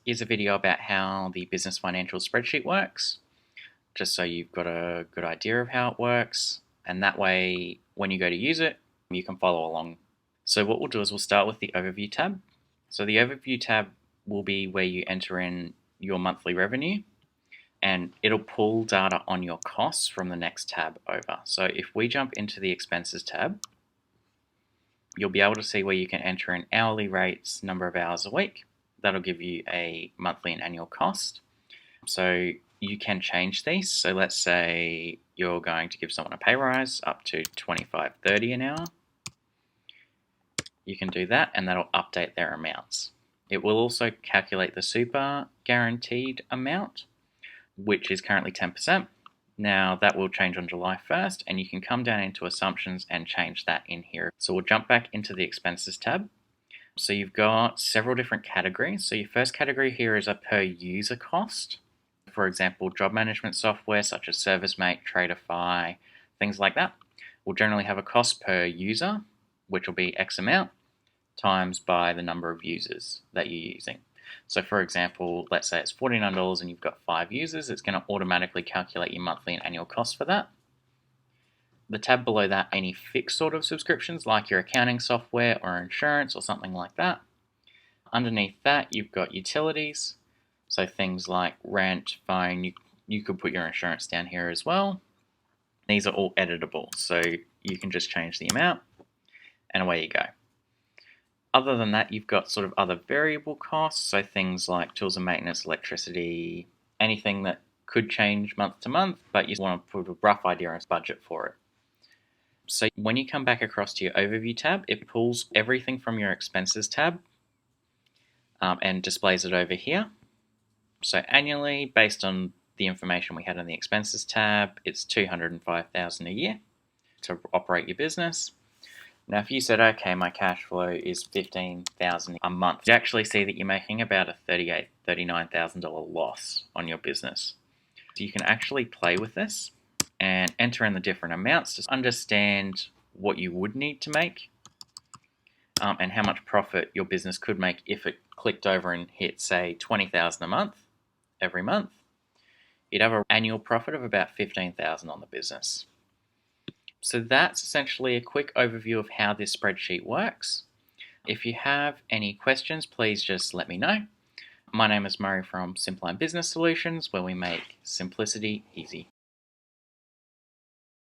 Here's a video about how the business financial spreadsheet works, just so you've got a good idea of how it works, and that way when you go to use it, you can follow along. So what we'll do is we'll start with the overview tab. So the overview tab will be where you enter in your monthly revenue, and it'll pull data on your costs from the next tab over. So if we jump into the expenses tab, you'll be able to see where you can enter in hourly rates, number of hours a week. That'll give you a monthly and annual cost. So you can change these. So let's say you're going to give someone a pay rise up to $25.30 an hour. You can do that, and that'll update their amounts. It will also calculate the super guaranteed amount, which is currently 10%. Now that will change on July 1st, and you can come down into assumptions and change that in here. So we'll jump back into the expenses tab. So you've got several different categories. So your first category here is a per user cost. For example, job management software such as ServiceMate, Traderify, things like that will generally have a cost per user, which will be X amount times by the number of users that you're using. So for example, let's say it's $49 and you've got 5 users, it's going to automatically calculate your monthly and annual cost for that. The tab below that, any fixed sort of subscriptions like your accounting software or insurance or something like that. Underneath that, you've got utilities. So things like rent, phone, you could put your insurance down here as well. These are all editable, so you can just change the amount and away you go. Other than that, you've got sort of other variable costs, so things like tools and maintenance, electricity, anything that could change month to month, but you want to put a rough idea on budget for it. So when you come back across to your overview tab, it pulls everything from your expenses tab and displays it over here. So annually, based on the information we had in the expenses tab, it's $205,000 a year to operate your business. Now, if you said, okay, my cash flow is $15,000 a month, you actually see that you're making about a $38,000, $39,000 loss on your business. So you can actually play with this and enter in the different amounts to understand what you would need to make and how much profit your business could make if it clicked over and hit, say, $20,000 a month every month. You'd have an annual profit of about $15,000 on the business. So that's essentially a quick overview of how this spreadsheet works. If you have any questions, please just let me know. My name is Murray from Simpline Business Solutions, where we make simplicity easy.